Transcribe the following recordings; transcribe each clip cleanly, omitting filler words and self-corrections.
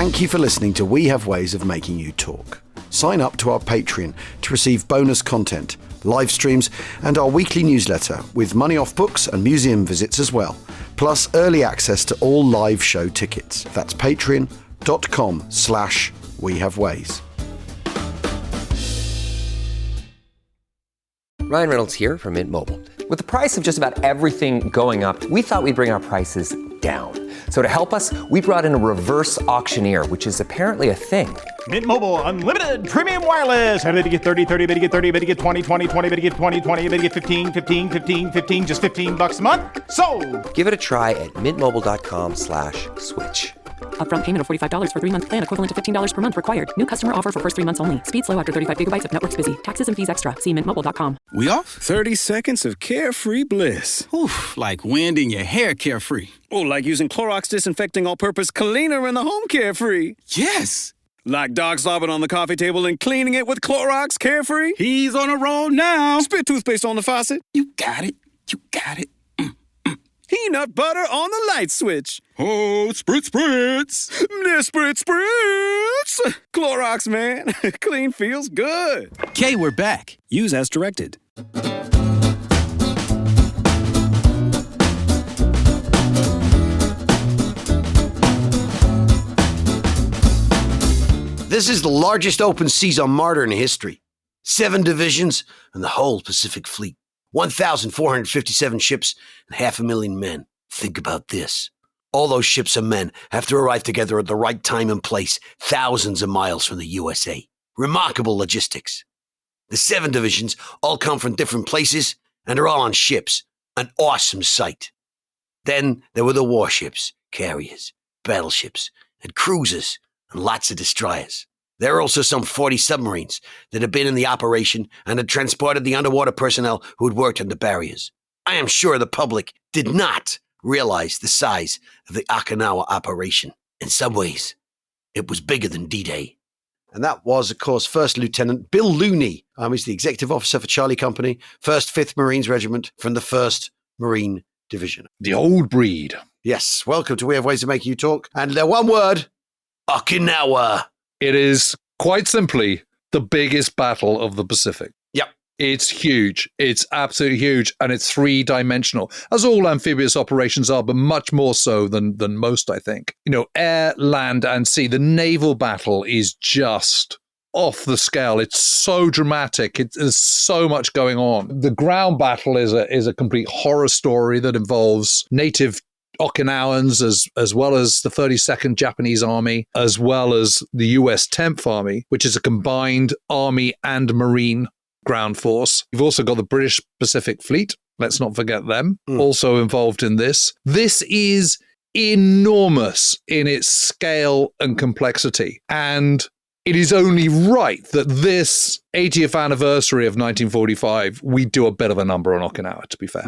Thank you for listening to We Have Ways of Making You Talk. Sign up to our Patreon to receive bonus content, live streams, and our weekly newsletter with money off books and museum visits as well, plus early access to all live show tickets. That's patreon.com/wehaveways. Ryan Reynolds here from Mint Mobile. With the price of just about everything going up, we thought we'd bring our prices down. So to help us, we brought in a reverse auctioneer, which is apparently a thing. Mint Mobile Unlimited Premium Wireless. How to get 30, 30, bit to get 30, bit to get 20, 20, 20, bit to get 20, 20, bit to get 15, 15, 15, 15, just $15 a month? Sold! Give it a try at mintmobile.com/switch. Upfront payment of $45 for 3-month plan, equivalent to $15 per month required. New customer offer for first 3 months only. Speed slow after 35 gigabytes if network's busy. Taxes and fees extra. See mintmobile.com. We off? 30 seconds of carefree bliss. Oof, like wind in your hair carefree. Oh, like using Clorox disinfecting all-purpose cleaner in the home carefree. Yes! Like dog slobbing on the coffee table and cleaning it with Clorox carefree. He's on a roll now. Spit toothpaste on the faucet. You got it. You got it. Peanut butter on the light switch. Oh, spritz, spritz. Spritz, spritz. Clorox, man. Clean feels good. Okay, we're back. Use as directed. This is the largest open seas on modern history. 7 divisions and the whole Pacific Fleet. 1,457 ships and 500,000 men. Think about this. All those ships and men have to arrive together at the right time and place, thousands of miles from the USA. Remarkable logistics. The 7 divisions all come from different places and are all on ships. An awesome sight. Then there were the warships, carriers, battleships, and cruisers, and lots of destroyers. There are also some 40 submarines that had been in the operation and had transported the underwater personnel who had worked on the barriers. I am sure the public did not realize the size of the Okinawa operation. In some ways, it was bigger than D-Day. And that was, of course, First Lieutenant Bill Looney. He's the executive officer for Charlie Company, 1st 5th Marines Regiment from the 1st Marine Division. The old breed. Yes, welcome to We Have Ways of Making You Talk. And one word, Okinawa. It is, quite simply, the biggest battle of the Pacific. Yep. It's huge. It's absolutely huge. And it's 3-dimensional, as all amphibious operations are, but much more so than most, I think. You know, air, land, and sea. The naval battle is just off the scale. It's so dramatic. There's so much going on. The ground battle is a complete horror story that involves native Okinawans as well as the 32nd Japanese Army, as well as the US 10th Army, which is a combined Army and Marine ground force. You've also got the British Pacific Fleet. Let's not forget them, also involved in this. This is enormous in its scale and complexity. And it is only right that this 80th anniversary of 1945, we do a bit of a number on Okinawa, to be fair.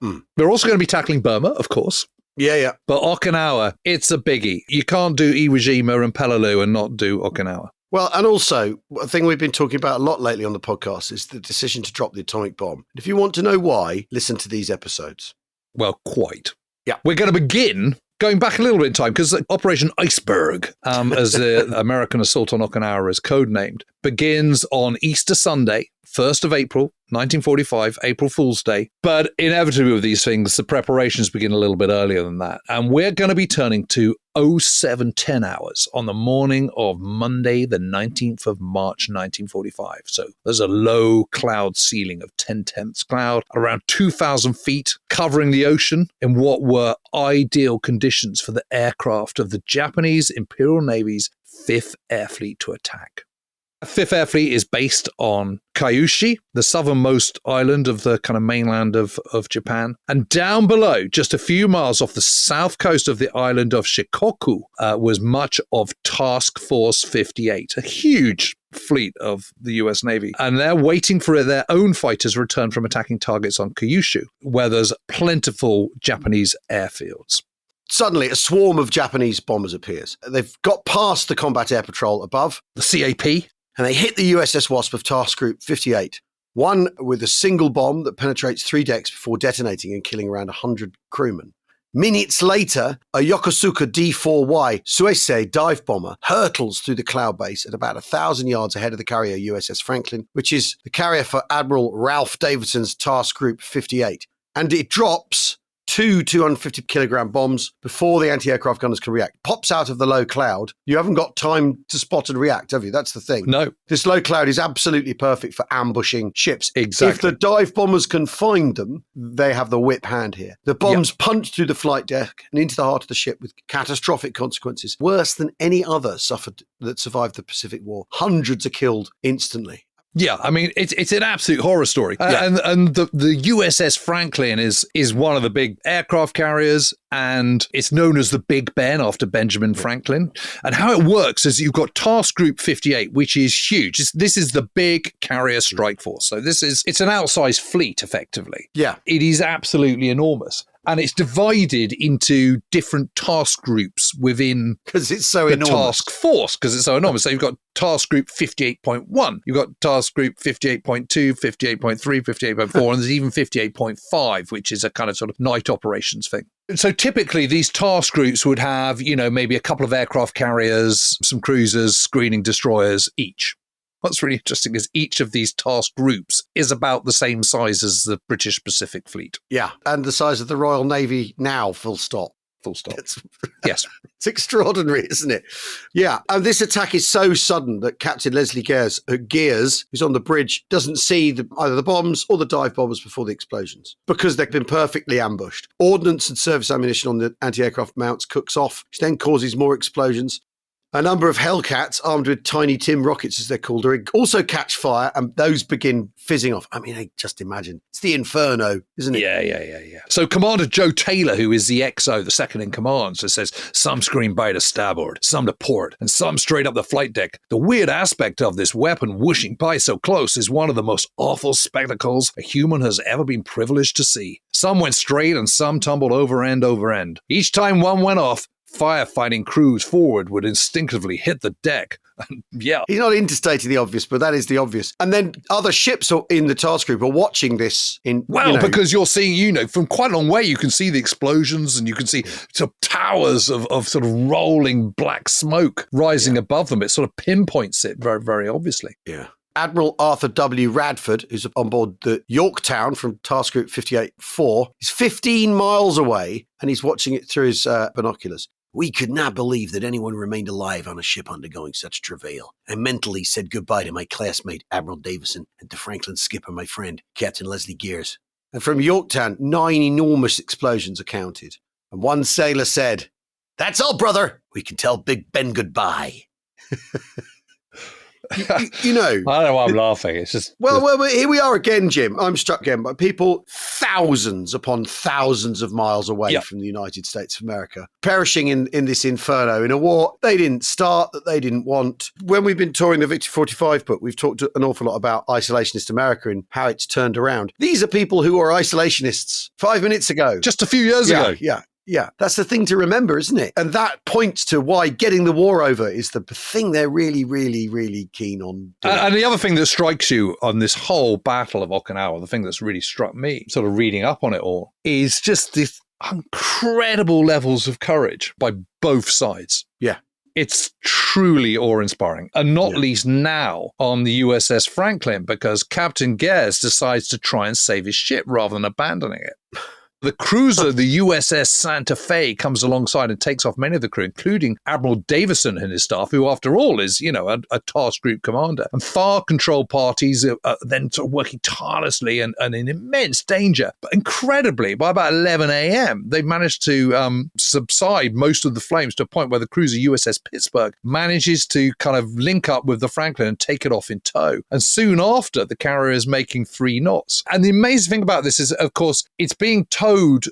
We're also going to be tackling Burma, of course. Yeah. But Okinawa, it's a biggie. You can't do Iwo Jima and Peleliu and not do Okinawa. Well, and also, a thing we've been talking about a lot lately on the podcast is the decision to drop the atomic bomb. If you want to know why, listen to these episodes. Well, quite. Yeah. We're going to begin going back a little bit in time, because Operation Iceberg, as the American assault on Okinawa is codenamed, begins on Easter Sunday, 1st of April, 1945, April Fool's Day. But inevitably with these things, the preparations begin a little bit earlier than that. And we're going to be turning to 0710 hours on the morning of Monday, the 19th of March, 1945. So there's a low cloud ceiling of 10/10ths cloud, around 2,000 feet, covering the ocean in what were ideal conditions for the aircraft of the Japanese Imperial Navy's 5th Air Fleet to attack. 5th Air Fleet is based on Kyushu, the southernmost island of the kind of mainland of Japan. And down below, just a few miles off the south coast of the island of Shikoku, was much of Task Force 58, a huge fleet of the US Navy. And they're waiting for their own fighters to return from attacking targets on Kyushu, where there's plentiful Japanese airfields. Suddenly, a swarm of Japanese bombers appears. They've got past the Combat Air Patrol above, the CAP, and they hit the USS Wasp of Task Group 58. One with a single bomb that penetrates 3 decks before detonating and killing around 100 crewmen. Minutes later, a Yokosuka D-4Y Suisei dive bomber hurtles through the cloud base at about 1,000 yards ahead of the carrier USS Franklin, which is the carrier for Admiral Ralph Davidson's Task Group 58. And it drops 2 250-kilogram bombs before the anti-aircraft gunners can react. Pops out of the low cloud. You haven't got time to spot and react, have you? That's the thing. No. This low cloud is absolutely perfect for ambushing ships. Exactly. If the dive bombers can find them, they have the whip hand here. The bombs punch through the flight deck and into the heart of the ship with catastrophic consequences, worse than any other that survived the Pacific War. Hundreds are killed instantly. Yeah, I mean, it's an absolute horror story. And the USS Franklin is one of the big aircraft carriers, and it's known as the Big Ben after Benjamin Franklin. And how it works is you've got Task Group 58, which is huge. This is the big carrier strike force. So it's an outsized fleet, effectively. Yeah. It is absolutely enormous. And it's divided into different task groups within because it's so the enormous. task force, because it's so enormous. So you've got Task Group 58.1, you've got Task Group 58.2, 58.3, 58.4, and there's even 58.5, which is a kind of sort of night operations thing. So typically these task groups would have, maybe a couple of aircraft carriers, some cruisers, screening destroyers each. What's really interesting is each of these task groups is about the same size as the British Pacific Fleet. Yeah, and the size of the Royal Navy now, full stop. Full stop. Yes. It's extraordinary, isn't it? Yeah, and this attack is so sudden that Captain Leslie Gears, who's on the bridge, doesn't see either the bombs or the dive bombers before the explosions because they've been perfectly ambushed. Ordnance and service ammunition on the anti-aircraft mounts cooks off, which then causes more explosions. A number of Hellcats, armed with tiny Tim rockets, as they're called, also catch fire, and those begin fizzing off. I mean, just imagine. It's the inferno, isn't it? Yeah. So Commander Joe Taylor, who is the XO, the second in command, so says, some scream by to starboard, some to port, and some straight up the flight deck. The weird aspect of this weapon whooshing by so close is one of the most awful spectacles a human has ever been privileged to see. Some went straight and some tumbled over end. Each time one went off, firefighting crews forward would instinctively hit the deck. Yeah. He's not interstating the obvious, but that is the obvious. And then other ships in the task group are watching this because you're seeing, from quite a long way, you can see the explosions and you can see sort of towers of sort of rolling black smoke rising above them. It sort of pinpoints it very, very obviously. Yeah. Admiral Arthur W. Radford, who's on board the Yorktown from Task Group 58-4, is 15 miles away and he's watching it through his binoculars. We could not believe that anyone remained alive on a ship undergoing such travail. I mentally said goodbye to my classmate, Admiral Davison, and to Franklin's skipper, my friend, Captain Leslie Gears. And from Yorktown, 9 enormous explosions are counted. And one sailor said, "That's all, brother. We can tell Big Ben goodbye." I don't know why I'm laughing. It's just... Well, here we are again, Jim. I'm struck again by people thousands upon thousands of miles away from the United States of America, perishing in this inferno in a war they didn't start, that they didn't want. When we've been touring the Victory 45 book, we've talked an awful lot about isolationist America and how it's turned around. These are people who were isolationists 5 minutes ago. Just a few years ago. Yeah, that's the thing to remember, isn't it? And that points to why getting the war over is the thing they're really, really, really keen on doing. And the other thing that strikes you on this whole Battle of Okinawa, the thing that's really struck me, sort of reading up on it all, is just this incredible levels of courage by both sides. Yeah. It's truly awe-inspiring, and not least now on the USS Franklin, because Captain Gears decides to try and save his ship rather than abandoning it. The cruiser, the USS Santa Fe, comes alongside and takes off many of the crew, including Admiral Davison and his staff, who, after all, is, a task group commander. And far control parties are then sort of working tirelessly and in immense danger. But incredibly, by about 11 a.m., they've managed to subside most of the flames to a point where the cruiser USS Pittsburgh manages to kind of link up with the Franklin and take it off in tow. And soon after, the carrier is making 3 knots. And the amazing thing about this is, of course, it's being towed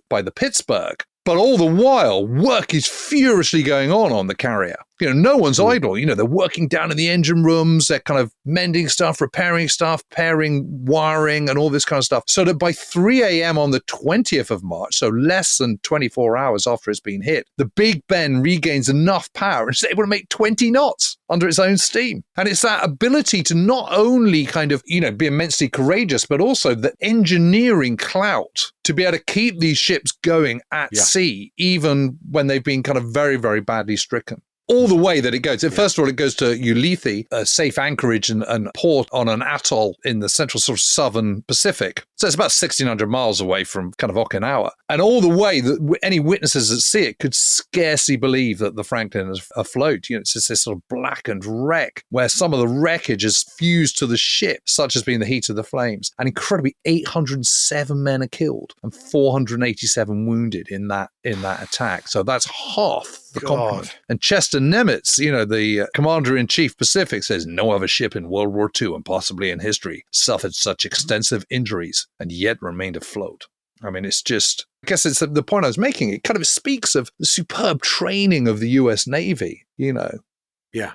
by the Pittsburgh, but all the while, work is furiously going on the carrier. No one's idle. They're working down in the engine rooms. They're kind of mending stuff, repairing stuff, pairing wiring and all this kind of stuff. So that by 3 a.m. on the 20th of March, so less than 24 hours after it's been hit, the Big Ben regains enough power and is able to make 20 knots under its own steam. And it's that ability to not only kind of, be immensely courageous, but also the engineering clout to be able to keep these ships going at sea, even when they've been kind of very, very badly stricken. All the way that it goes. First of all, it goes to Ulithi, a safe anchorage and port on an atoll in the central sort of southern Pacific. So it's about 1,600 miles away from kind of Okinawa. And all the way that any witnesses that see it could scarcely believe that the Franklin is afloat. It's just this sort of blackened wreck where some of the wreckage is fused to the ship, such has been the heat of the flames. And incredibly, 807 men are killed and 487 wounded in that attack. So that's half the complement. And Chester Nimitz, the Commander-in-Chief Pacific, says no other ship in World War II and possibly in history suffered such extensive injuries and yet remained afloat. I mean, it's just, I guess it's the point I was making. It kind of speaks of the superb training of the US Navy, Yeah.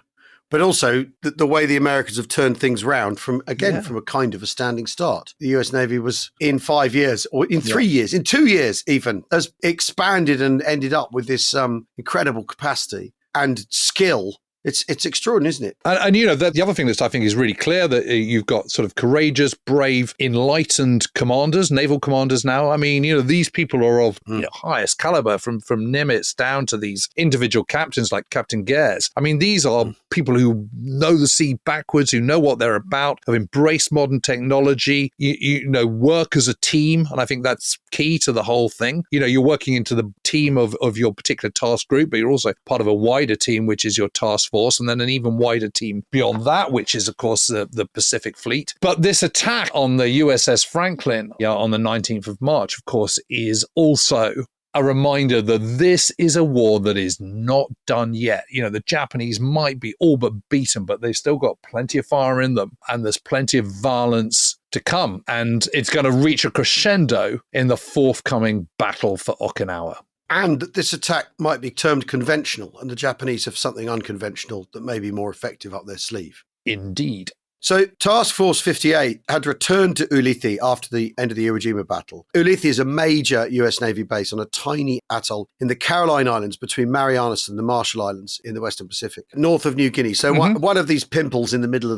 But also the way the Americans have turned things round from a kind of a standing start. The US Navy was in 5 years, or in 3 years, in 2 years even, has expanded and ended up with this incredible capacity and skill. It's extraordinary, isn't it? And the other thing that I think is really clear, that you've got sort of courageous, brave, enlightened commanders, naval commanders now. I mean, these people are of highest caliber, from Nimitz down to these individual captains like Captain Gares. I mean, these are people who know the sea backwards, who know what they're about, have embraced modern technology, work as a team. And I think that's key to the whole thing. You're working into the team of your particular task group, but you're also part of a wider team, which is your task force, and then an even wider team beyond that, which is, of course, the Pacific Fleet. But this attack on the USS Franklin on the 19th of March, of course, is also a reminder that this is a war that is not done yet. The Japanese might be all but beaten, but they've still got plenty of fire in them, and there's plenty of violence to come. And it's going to reach a crescendo in the forthcoming battle for Okinawa. And this attack might be termed conventional, and the Japanese have something unconventional that may be more effective up their sleeve. Indeed. So Task Force 58 had returned to Ulithi after the end of the Iwo Jima battle. Ulithi is a major US Navy base on a tiny atoll in the Caroline Islands between Marianas and the Marshall Islands in the Western Pacific, north of New Guinea. So one of these pimples in the middle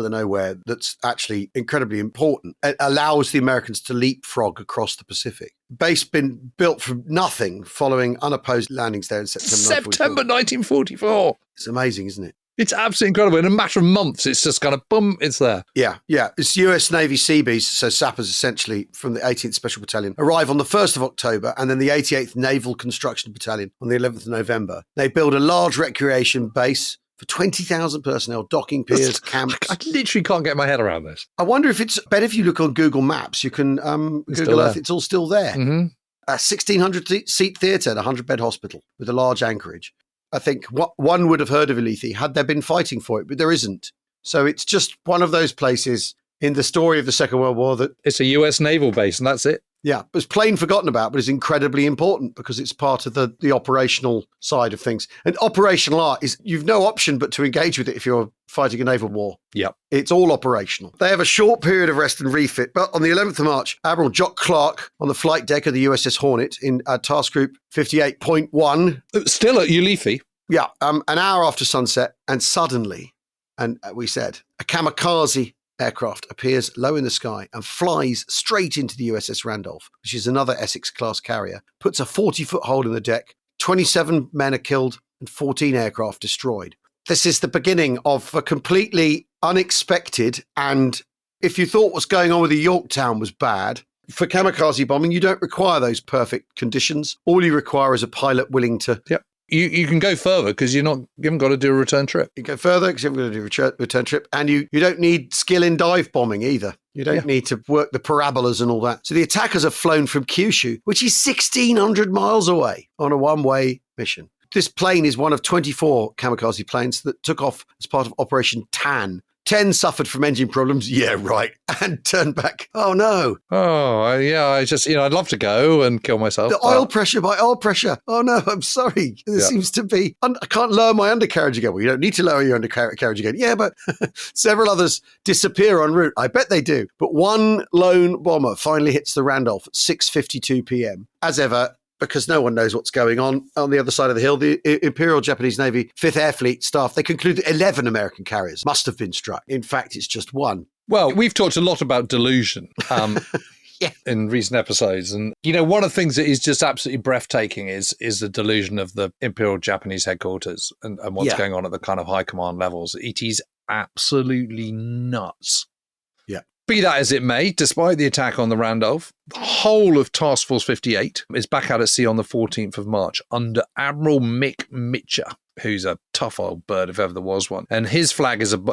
of nowhere that's actually incredibly important. It allows the Americans to leapfrog across the Pacific. Base been built from nothing following unopposed landings there in September 1944. It's amazing, isn't it? It's absolutely incredible. In a matter of months, it's just kind of boom, it's there. Yeah. It's US Navy Seabees, so sappers essentially from the 18th Special Battalion, arrive on the 1st of October, and then the 88th Naval Construction Battalion on the 11th of November. They build a large recreation base for 20,000 personnel, docking piers, camps. I literally can't get my head around this. I wonder if it's better if you look on Google Maps. You can Google Earth, it's all still there. Mm-hmm. A 1,600-seat theatre and a 100-bed hospital with a large anchorage. I think one would have heard of Ulithi had there been fighting for it, but there isn't. So it's just one of those places in the story of the Second World War that... It's a US naval base, and that's it. Yeah, it's plain forgotten about, but it's incredibly important because it's part of the operational side of things. And operational art is, you've no option but to engage with it if you're fighting a naval war. Yep. It's all operational. They have a short period of rest and refit, but on the 11th of March, Admiral Jock Clark on the flight deck of the USS Hornet in Task Group 58.1. Still at Ulithi. Yeah, an hour after sunset, and suddenly, and we said, a kamikaze aircraft appears low in the sky and flies straight into the USS Randolph, which is another Essex-class carrier, puts a 40-foot hole in the deck, 27 men are killed, and 14 aircraft destroyed. This is the beginning of a completely unexpected, and if you thought what's going on with the Yorktown was bad, for kamikaze bombing, you don't require those perfect conditions. All you require is a pilot willing to... Yep. You can go further because you haven't got to do a return trip. You go further because you haven't got to do a return trip. And you don't need skill in dive bombing either. You don't need to work the parabolas and all that. So the attackers have flown from Kyushu, which is 1,600 miles away, on a one-way mission. This plane is one of 24 kamikaze planes that took off as part of Operation Tan 10 suffered from engine problems. Yeah, right. And turned back. Oh, no. Oh, yeah, I just, I'd love to go and kill myself. The oil pressure by oil pressure. Oh, no, I'm sorry. There seems to be, I can't lower my undercarriage again. Well, you don't need to lower your undercarriage again. Yeah, but several others disappear en route. I bet they do. But one lone bomber finally hits the Randolph at 6:52 p.m. As ever, because no one knows what's going on the other side of the hill, the Imperial Japanese Navy 5th Air Fleet staff, they conclude that 11 American carriers must have been struck. In fact, it's just one. Well, we've talked a lot about delusion in recent episodes. And, one of the things that is just absolutely breathtaking is the delusion of the Imperial Japanese headquarters and what's going on at the kind of high command levels. It is absolutely nuts. Yeah. Be that as it may, despite the attack on the Randolph, the whole of Task Force 58 is back out at sea on the 14th of March under Admiral Mick Mitcher, who's a tough old bird if ever there was one. And his flag is on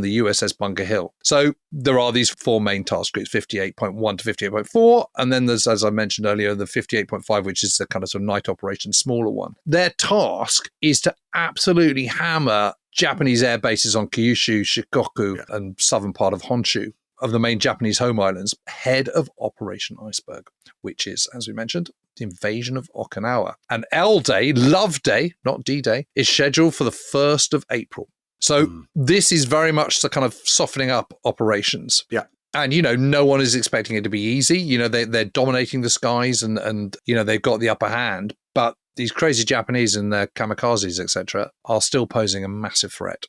the USS Bunker Hill. So there are these 4 main task groups, 58.1 to 58.4. And then there's, as I mentioned earlier, the 58.5, which is the kind of sort of night operation, smaller one. Their task is to absolutely hammer Japanese air bases on Kyushu, Shikoku, and southern part of Honshu, of the main Japanese home islands, ahead of Operation Iceberg, which is, as we mentioned, the invasion of Okinawa. And L Day, Love Day, not D-Day, is scheduled for the 1st of April. So this is very much the kind of softening up operations. Yeah. And, no one is expecting it to be easy. They're dominating the skies and they've got the upper hand. But these crazy Japanese and their kamikazes, etc., are still posing a massive threat.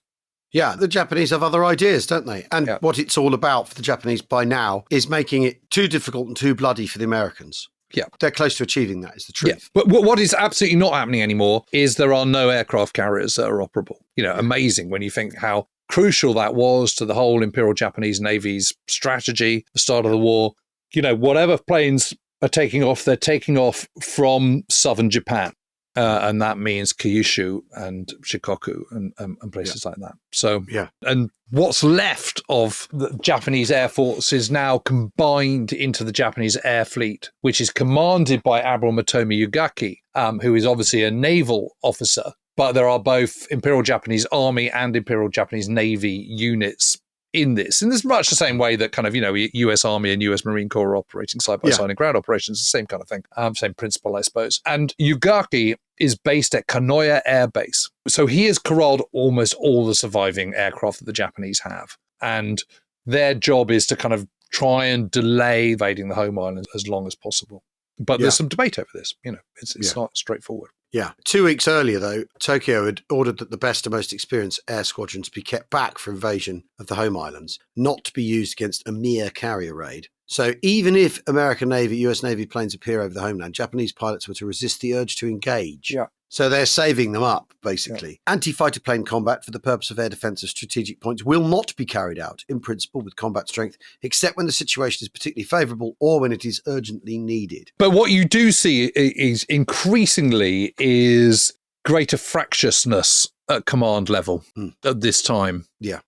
Yeah, the Japanese have other ideas, don't they? And what it's all about for the Japanese by now is making it too difficult and too bloody for the Americans. Yeah. They're close to achieving that, is the truth. Yeah. But what is absolutely not happening anymore is there are no aircraft carriers that are operable. Amazing when you think how crucial that was to the whole Imperial Japanese Navy's strategy, the start of the war. Whatever planes are taking off, they're taking off from southern Japan. And that means Kyushu and Shikoku and places like that. So, and what's left of the Japanese Air Force is now combined into the Japanese Air Fleet, which is commanded by Admiral Motomi Yugaki, who is obviously a naval officer. But there are both Imperial Japanese Army and Imperial Japanese Navy units in this. And it's much the same way that kind of, US Army and US Marine Corps are operating side by side in ground operations, the same kind of thing, same principle, I suppose. And Yugaki is based at Kanoya Air Base. So he has corralled almost all the surviving aircraft that the Japanese have. And their job is to kind of try and delay invading the home island as long as possible. But there's some debate over this. It's not straightforward. Yeah. 2 weeks earlier, though, Tokyo had ordered that the best and most experienced air squadrons be kept back for invasion of the home islands, not to be used against a mere carrier raid. So even if American Navy, US Navy planes appear over the homeland, Japanese pilots were to resist the urge to engage. Yeah. So they're saving them up, basically. Yeah. Anti-fighter plane combat for the purpose of air defense of strategic points will not be carried out, in principle, with combat strength, except when the situation is particularly favourable or when it is urgently needed. But what you do see is increasingly is greater fractiousness at command level at this time. Yeah.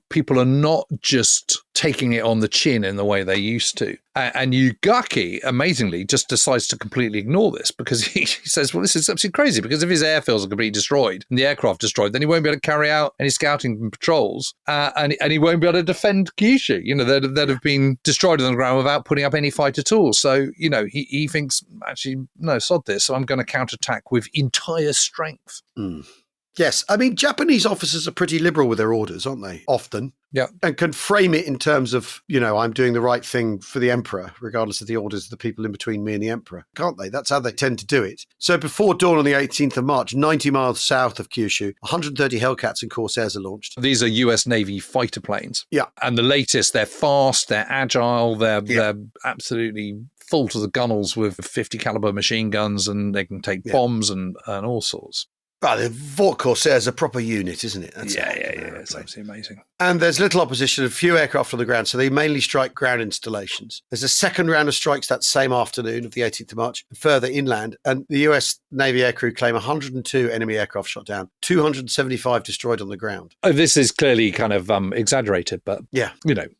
People are not just taking it on the chin in the way they used to. And Yugaki, amazingly, just decides to completely ignore this because he says, well, this is absolutely crazy because if his airfields are completely destroyed and the aircraft destroyed, then he won't be able to carry out any scouting and patrols and he won't be able to defend Kyushu, that have been destroyed on the ground without putting up any fighter tools. So, he thinks, actually, no, sod this. So I'm going to counterattack with entire strength. Yes. I mean, Japanese officers are pretty liberal with their orders, aren't they? Often. Yeah. And can frame it in terms of, I'm doing the right thing for the emperor, regardless of the orders of the people in between me and the emperor, can't they? That's how they tend to do it. So before dawn on the 18th of March, 90 miles south of Kyushu, 130 Hellcats and Corsairs are launched. These are US Navy fighter planes. Yeah. And the latest, they're fast, they're agile, they're absolutely full to the gunnels with 50 caliber machine guns and they can take bombs and all sorts. Well, the Vought Corsairs are a proper unit, isn't it? That's it's absolutely amazing. And there's little opposition, a few aircraft on the ground, so they mainly strike ground installations. There's a second round of strikes that same afternoon of the 18th of March, further inland, and the US Navy aircrew claim 102 enemy aircraft shot down, 275 destroyed on the ground. Oh, this is clearly kind of exaggerated, but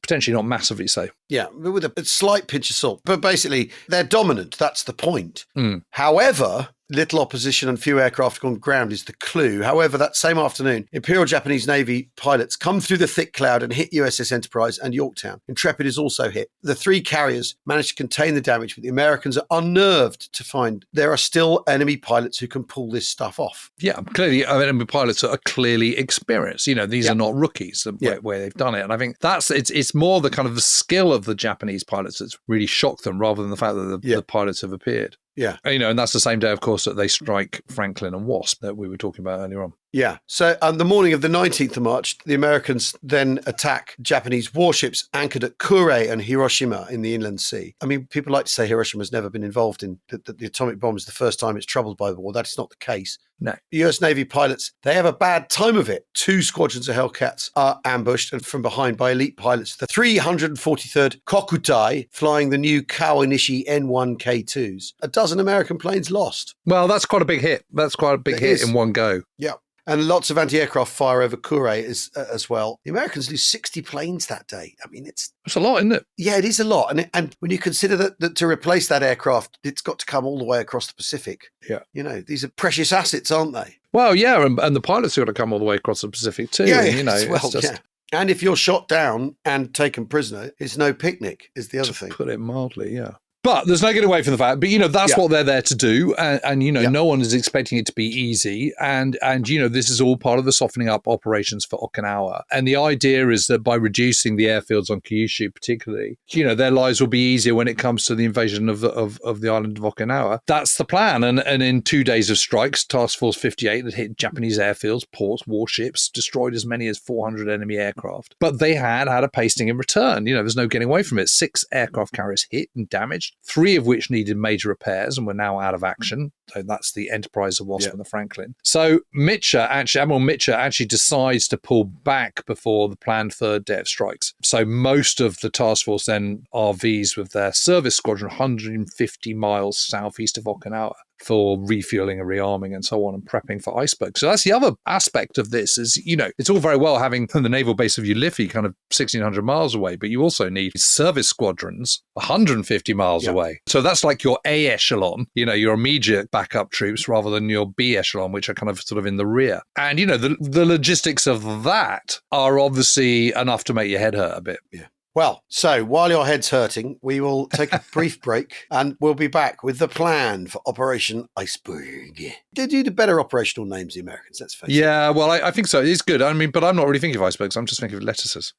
potentially not massively so. Yeah, with a slight pinch of salt. But basically, they're dominant. That's the point. However, little opposition and few aircraft on ground is the clue. However, that same afternoon, Imperial Japanese Navy pilots come through the thick cloud and hit USS Enterprise and Yorktown. Intrepid is also hit. The 3 carriers managed to contain the damage, but the Americans are unnerved to find there are still enemy pilots who can pull this stuff off. Yeah, clearly enemy pilots are clearly experienced. These are not rookies where they've done it. And I think it's more the kind of the skill of the Japanese pilots that's really shocked them rather than the fact that the pilots have appeared. Yeah. And that's the same day, of course, that they strike Franklin and Wasp that we were talking about earlier on. Yeah. So on the morning of the 19th of March, the Americans then attack Japanese warships anchored at Kure and Hiroshima in the inland sea. I mean, people like to say Hiroshima's never been involved in the atomic bomb is the first time it's troubled by the war. That is not the case. No. The US Navy pilots, they have a bad time of it. 2 squadrons of Hellcats are ambushed and from behind by elite pilots. The 343rd Kokutai flying the new Kawanishi N1K2s. A dozen American planes lost. Well, that's quite a big hit. That's quite a big hit in one go. Yeah. And lots of anti-aircraft fire over Kure as well. The Americans lose 60 planes that day. I mean, it's a lot, isn't it? Yeah, it is a lot. And when you consider that to replace that aircraft, it's got to come all the way across the Pacific. Yeah. These are precious assets, aren't they? Well, yeah, and the pilots have got to come all the way across the Pacific too. Yeah, and, And if you're shot down and taken prisoner, it's no picnic, is the other thing. Put it mildly, yeah. But there's no getting away from the fact. But, that's what they're there to do. And no one is expecting it to be easy. And this is all part of the softening up operations for Okinawa. And the idea is that by reducing the airfields on Kyushu particularly, their lives will be easier when it comes to the invasion of the island of Okinawa. That's the plan. And in 2 days of strikes, Task Force 58 that hit Japanese airfields, ports, warships, destroyed as many as 400 enemy aircraft. But they had a pasting in return. There's no getting away from it. 6 aircraft carriers hit and damaged. 3 of which needed major repairs and were now out of action. So that's the Enterprise, the Wasp, and the Franklin. So Admiral Mitcher actually decides to pull back before the planned 3rd day of strikes. So most of the task force then RVs with their service squadron 150 miles southeast of Okinawa for refueling and rearming and so on and prepping for iceberg. So that's the other aspect of this is, it's all very well having the naval base of Ulithi kind of 1,600 miles away, but you also need service squadrons 150 miles away. So that's like your A echelon, your immediate backup troops rather than your B echelon, which are kind of sort of in the rear. And, the logistics of that are obviously enough to make your head hurt a bit. Yeah. Well, so while your head's hurting, we will take a brief break and we'll be back with the plan for Operation Iceberg. They do the better operational names, the Americans, let's face it. Yeah, well, I think so. It's good. I mean, but I'm not really thinking of icebergs. I'm just thinking of lettuces.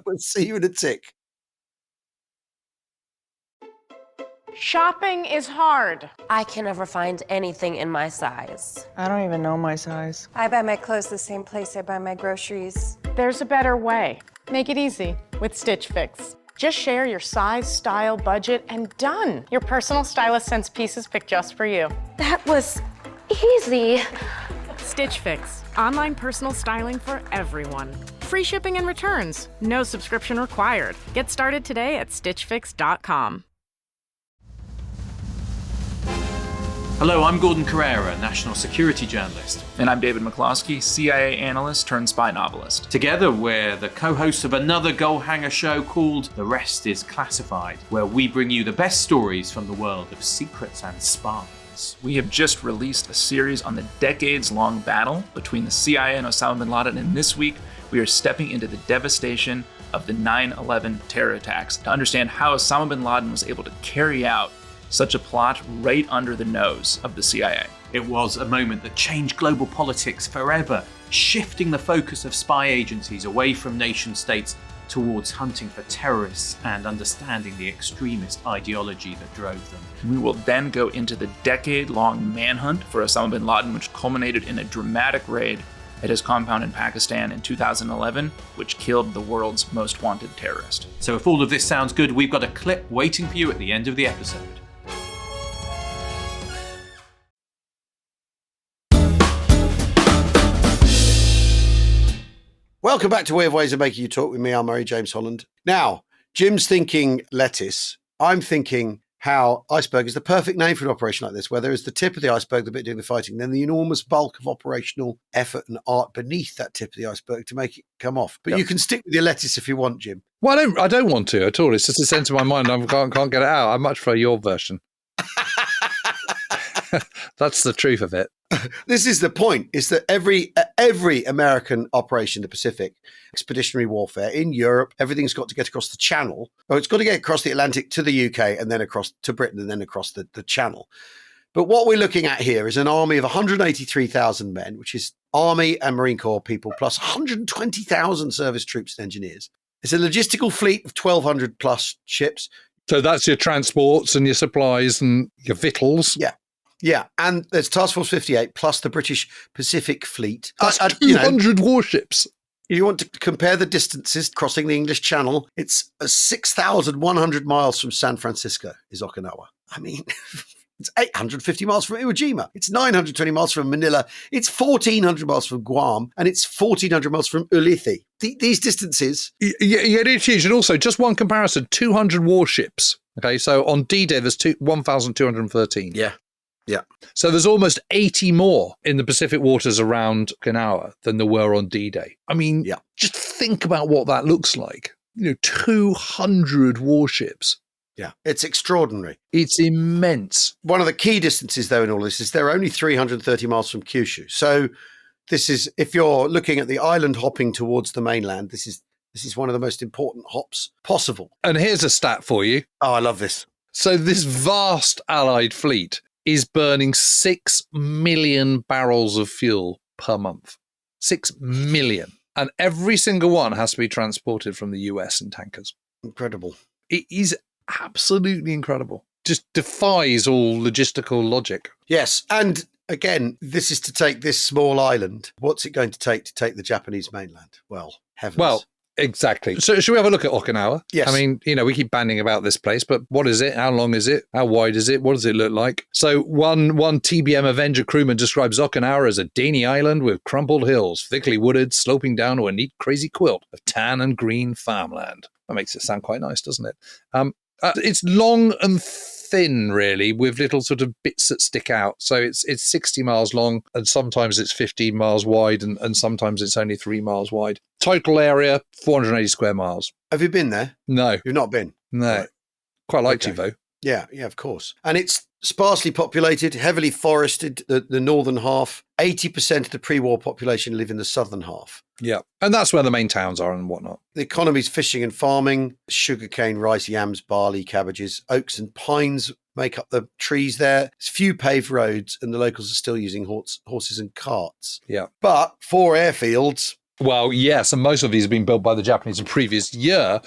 We'll see you in a tick. Shopping is hard. I can never find anything in my size. I don't even know my size. I buy my clothes the same place I buy my groceries. There's a better way. Make it easy with Stitch Fix. Just share your size, style, budget, and done. Your personal stylist sends pieces picked just for you. That was easy. Stitch Fix. Online personal styling for everyone. Free shipping and returns. No subscription required. Get started today at stitchfix.com. Hello, I'm Gordon Carrera, national security journalist. And I'm David McCloskey, CIA analyst turned spy novelist. Together, we're the co-hosts of another Goalhanger show called The Rest is Classified, where we bring you the best stories from the world of secrets and spies. We have just released a series on the decades-long battle between the CIA and Osama bin Laden, and this week we are stepping into the devastation of the 9/11 terror attacks to understand how Osama bin Laden was able to carry out such a plot right under the nose of the CIA. It was a moment that changed global politics forever, shifting the focus of spy agencies away from nation states towards hunting for terrorists and understanding the extremist ideology that drove them. We will then go into the decade-long manhunt for Osama bin Laden, which culminated in a dramatic raid at his compound in Pakistan in 2011, which killed the world's most wanted terrorist. So if all of this sounds good, we've got a clip waiting for you at the end of the episode. Welcome back to Weird Ways of Making You Talk with me, I'm Murray James Holland. Now, Jim's thinking lettuce. I'm thinking how iceberg is the perfect name for an operation like this, where there is the tip of the iceberg, the bit doing the fighting, then the enormous bulk of operational effort and art beneath that tip of the iceberg to make it come off. But you can stick with your lettuce if you want, Jim. Well, I don't want to at all. It's just a sense of my mind. I can't get it out. I much prefer your version. That's the truth of it. This is the point, is that every American operation in the Pacific, expeditionary warfare in Europe, everything's got to get across the Channel. Or it's got to get across the Atlantic to the UK and then across to Britain and then across the Channel. But what we're looking at here is an army of 183,000 men, which is Army and Marine Corps people, plus 120,000 service troops and engineers. It's a logistical fleet of 1,200 plus ships. So that's your transports and your supplies and your victuals. Yeah, and there's Task Force 58 plus the British Pacific Fleet. That's 200 warships. You want to compare the distances crossing the English Channel? It's 6,100 miles from San Francisco is Okinawa. I mean, it's 850 miles from Iwo Jima. It's 920 miles from Manila. It's 1,400 miles from Guam. And it's 1,400 miles from Ulithi. These distances... Yeah, it is huge. And also, just one comparison, 200 warships. Okay, so on D-Day, there's 1,213. Yeah. So there's almost 80 more in the Pacific waters around Okinawa than there were on D-Day. I mean, just think about what that looks like. 200 warships. Yeah, it's extraordinary. It's immense. One of the key distances, though, in all this is they're only 330 miles from Kyushu. So this is, if you're looking at the island hopping towards the mainland, this is one of the most important hops possible. And here's a stat for you. Oh, I love this. So this vast Allied fleet is burning 6 million barrels of fuel per month. 6 million. And every single one has to be transported from the US in tankers. Incredible. It is absolutely incredible. Just defies all logistical logic. Yes. And again, this is to take this small island. What's it going to take the Japanese mainland? Well, heavens. Well, exactly. So should we have a look at Okinawa? Yes. I mean, we keep banning about this place, but what is it? How long is it? How wide is it? What does it look like? So one TBM Avenger crewman describes Okinawa as a dainty island with crumpled hills, thickly wooded, sloping down to a neat, crazy quilt of tan and green farmland. That makes it sound quite nice, doesn't it? It's long and thin, really, with little sort of bits that stick out. So it's 60 miles long, and sometimes it's 15 miles wide, and sometimes it's only 3 miles wide. Total area, 480 square miles. Have you been there? No. You've not been? No. Right. Quite like to, though. Yeah, of course. And it's sparsely populated, heavily forested, the northern half. 80% of the pre-war population live in the southern half. Yeah, and that's where the main towns are and whatnot. The economy's fishing and farming, sugarcane, rice, yams, barley, cabbages, oaks and pines make up the trees there. There's few paved roads and the locals are still using horses and carts. Yeah. But 4 airfields. Well, yes, and most of these have been built by the Japanese the previous year.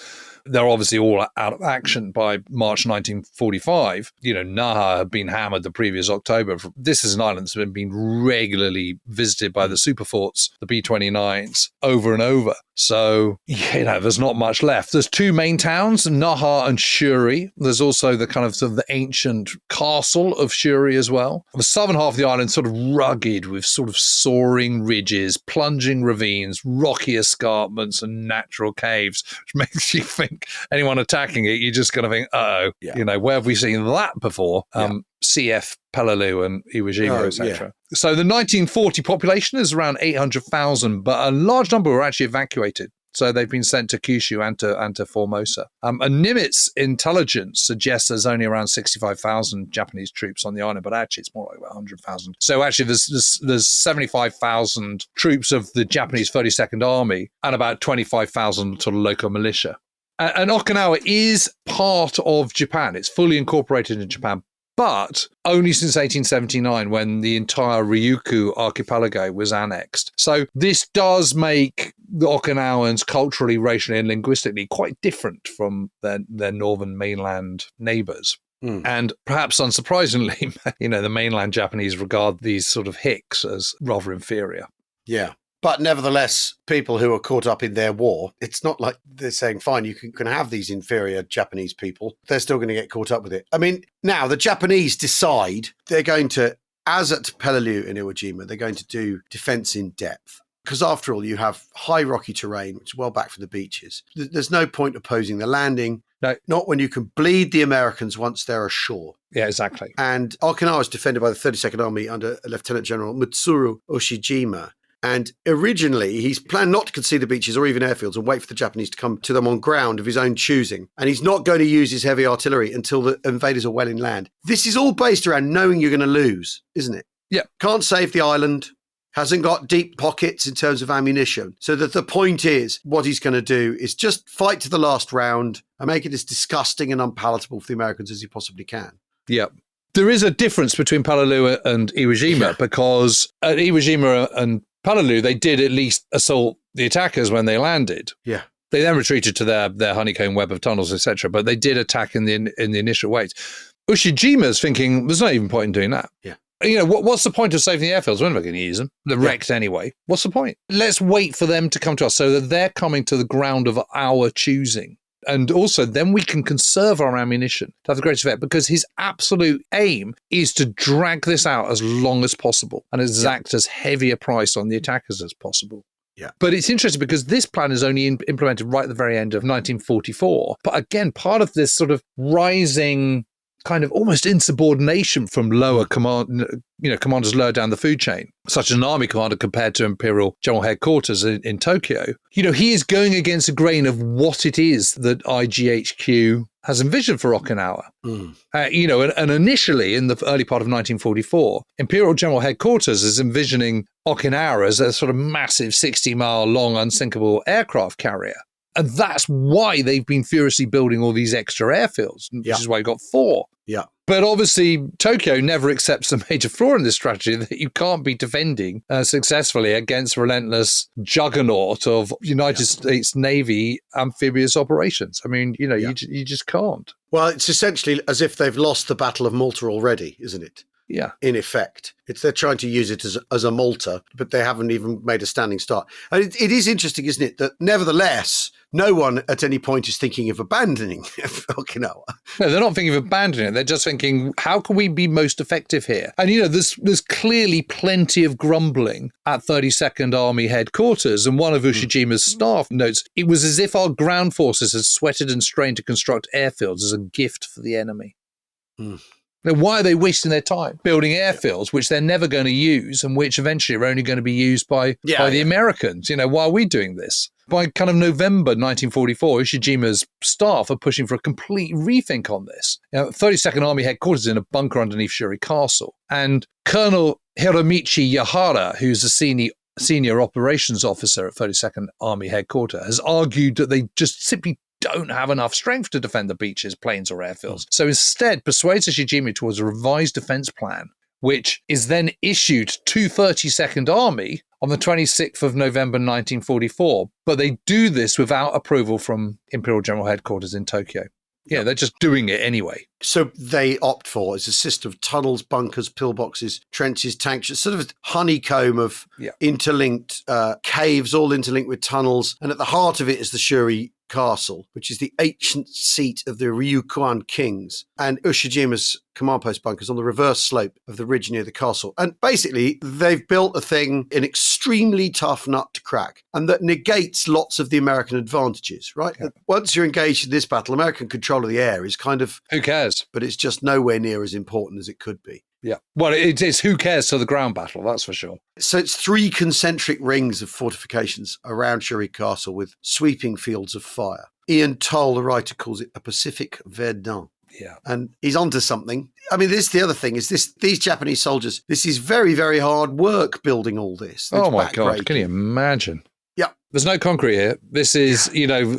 They're obviously all out of action by March 1945. Naha had been hammered the previous October. This is an island that's been regularly visited by the superforts, the B-29s, over and over. So, there's not much left. There's 2 main towns, Naha and Shuri. There's also the kind of the ancient castle of Shuri as well. The southern half of the island sort of rugged with sort of soaring ridges, plunging ravines, rocky escarpments and natural caves, which makes you think anyone attacking it, you're just going to think, where have we seen that before? CF, Peleliu and Iwo Jima, etc. So the 1940 population is around 800,000, but a large number were actually evacuated. So they've been sent to Kyushu and to Formosa. And Nimitz intelligence suggests there's only around 65,000 Japanese troops on the island, but actually it's more like about 100,000. So actually there's 75,000 troops of the Japanese 32nd Army and about 25,000 sort of local militia. And Okinawa is part of Japan. It's fully incorporated in Japan, but only since 1879 when the entire Ryukyu archipelago was annexed. So this does make the Okinawans culturally, racially and linguistically quite different from their northern mainland neighbours. And perhaps unsurprisingly, the mainland Japanese regard these sort of Hicks as rather inferior. Yeah. But nevertheless, people who are caught up in their war, it's not like they're saying, fine, you can have these inferior Japanese people. They're still going to get caught up with it. I mean, now the Japanese decide they're going to, as at Peleliu in Iwo Jima, they're going to do defense in depth. Because after all, you have high rocky terrain, which is well back from the beaches. There's no point opposing the landing. No. Not when you can bleed the Americans once they're ashore. Yeah, exactly. And Okinawa is defended by the 32nd Army under Lieutenant General Mitsuru Oshijima. And originally, he's planned not to concede the beaches or even airfields and wait for the Japanese to come to them on ground of his own choosing. And he's not going to use his heavy artillery until the invaders are well inland. This is all based around knowing you're going to lose, isn't it? Yeah. Can't save the island. Hasn't got deep pockets in terms of ammunition. So that the point is, what he's going to do is just fight to the last round and make it as disgusting and unpalatable for the Americans as he possibly can. Yeah. There is a difference between Palalua and Iwo Jima because at Iwo Jima and Palalua, they did at least assault the attackers when they landed. Yeah. They then retreated to their honeycomb web of tunnels, etc. But they did attack in the initial waves. Ushijima's thinking, there's not even point in doing that. Yeah. What's the point of saving the airfields? We're never going to use them. They're wrecked anyway. What's the point? Let's wait for them to come to us so that they're coming to the ground of our choosing. And also, then we can conserve our ammunition to have the greatest effect, because his absolute aim is to drag this out as long as possible and exact as heavy a price on the attackers as possible. Yeah. But it's interesting because this plan is only implemented right at the very end of 1944. But again, part of this sort of rising kind of almost insubordination from lower commanders lower down the food chain, such as an army commander compared to Imperial General Headquarters in Tokyo. He is going against the grain of what it is that IGHQ has envisioned for Okinawa. And initially in the early part of 1944, Imperial General Headquarters is envisioning Okinawa as a sort of massive 60-mile long unsinkable aircraft carrier. And that's why they've been furiously building all these extra airfields, which is why you got 4. Yeah. But obviously, Tokyo never accepts a major flaw in this strategy, that you can't be defending successfully against relentless juggernaut of United States Navy amphibious operations. I mean, you just can't. Well, it's essentially as if they've lost the Battle of Malta already, isn't it? Yeah. In effect. They're trying to use it as a Malta, but they haven't even made a standing start. And it is interesting, isn't it, that nevertheless, no one at any point is thinking of abandoning Okinawa. No, they're not thinking of abandoning it. They're just thinking, how can we be most effective here? And, there's clearly plenty of grumbling at 32nd Army headquarters. And one of Ushijima's staff notes, it was as if our ground forces had sweated and strained to construct airfields as a gift for the enemy. Now, why are they wasting their time building airfields, which they're never going to use and which eventually are only going to be used by the Americans? Why are we doing this? By kind of November 1944, Ushijima's staff are pushing for a complete rethink on this. 32nd Army headquarters in a bunker underneath Shuri Castle. And Colonel Hiromichi Yahara, who's a senior operations officer at 32nd Army headquarters, has argued that they just simply don't have enough strength to defend the beaches, plains or airfields. So instead persuades Ushijima towards a revised defence plan, which is then issued to 32nd Army on the 26th of November 1944. But they do this without approval from Imperial General Headquarters in Tokyo. Yeah, they're just doing it anyway. So they opt for is a system of tunnels, bunkers, pillboxes, trenches, tanks, sort of honeycomb of interlinked caves, all interlinked with tunnels. And at the heart of it is the Shuri Castle, which is the ancient seat of the Ryukyuan kings, and Ushijima's command post bunkers on the reverse slope of the ridge near the castle. And basically, they've built a thing, an extremely tough nut to crack, and that negates lots of the American advantages, right? Yeah. Once you're engaged in this battle, American control of the air is kind of... Who cares? But it's just nowhere near as important as it could be. Yeah. Well, it's who cares to the ground battle, that's for sure. So it's 3 concentric rings of fortifications around Shuri Castle with sweeping fields of fire. Ian Toll, the writer, calls it a Pacific Verdun. Yeah. And he's onto something. I mean, the other thing is these Japanese soldiers, this is very, very hard work building all this. Oh my God, can you imagine? Yeah. There's no concrete here. This is,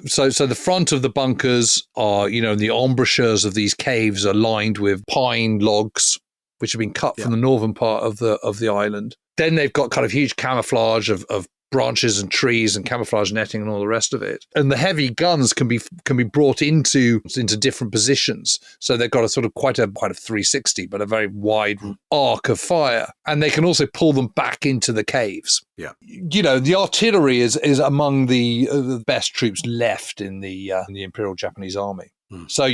so the front of the bunkers are, the embrasures of these caves are lined with pine logs, which have been cut from the northern part of the island. Then they've got kind of huge camouflage of branches and trees and camouflage netting and all the rest of it. And the heavy guns can be brought into different positions. So they've got a sort of quite a 360, but a very wide arc of fire. And they can also pull them back into the caves. Yeah. The artillery is among the best troops left in the Imperial Japanese Army. So,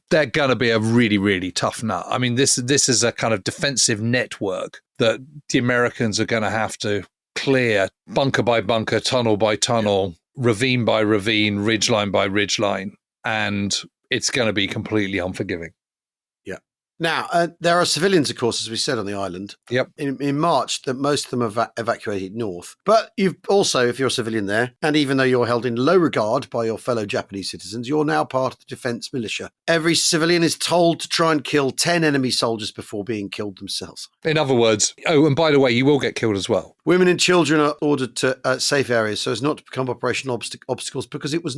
they're going to be a really, really tough nut. I mean, this is a kind of defensive network that the Americans are going to have to clear bunker by bunker, tunnel by tunnel, ravine by ravine, ridgeline by ridgeline. And it's going to be completely unforgiving. Yeah. Now, there are civilians, of course, as we said, on the island. Yep. In March, that most of them have evacuated north. But you've also, if you're a civilian there, and even though you're held in low regard by your fellow Japanese citizens, you're now part of the defence militia. Every civilian is told to try and kill 10 enemy soldiers before being killed themselves. In other words, and by the way, you will get killed as well. Women and children are ordered to safe areas so as not to become operational obstacles, because it's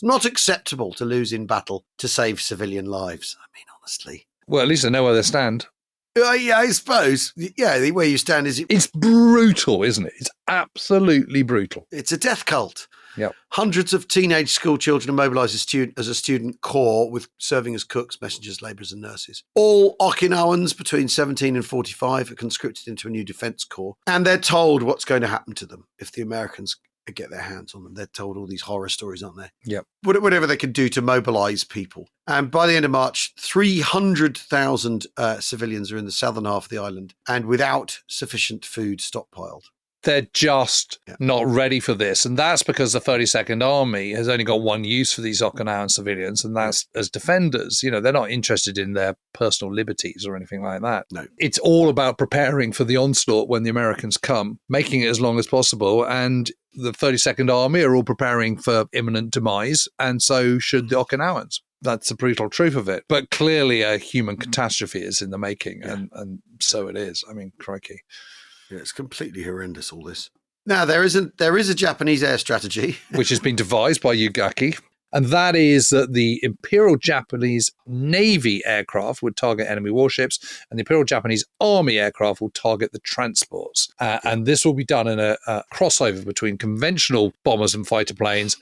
not acceptable to lose in battle to save civilian lives. I mean, honestly. Well, at least they know where they stand. Yeah, I suppose. Yeah, where you stand is... It's brutal, isn't it? It's absolutely brutal. It's a death cult. Yep. Hundreds of teenage school children are mobilised as a student corps, with serving as cooks, messengers, labourers and nurses. All Okinawans between 17 and 45 are conscripted into a new defence corps, and they're told what's going to happen to them if the Americans get their hands on them. They're told all these horror stories, aren't they? Yep. Whatever they can do to mobilise people. And by the end of March, 300,000 civilians are in the southern half of the island and without sufficient food stockpiled. They're just not ready for this. And that's because the 32nd Army has only got one use for these Okinawan civilians, and that's as defenders. You know, they're not interested in their personal liberties or anything like that. No. It's all about preparing for the onslaught when the Americans come, making it as long as possible. And the 32nd Army are all preparing for imminent demise, and so should the Okinawans. That's the brutal truth of it. But clearly a human catastrophe is in the making, and so it is. I mean, crikey. Yeah, it's completely horrendous, all this. Now, there is a Japanese air strategy. Which has been devised by Yugaki. And that is that the Imperial Japanese Navy aircraft would target enemy warships, and the Imperial Japanese Army aircraft will target the transports. And this will be done in a crossover between conventional bombers and fighter planes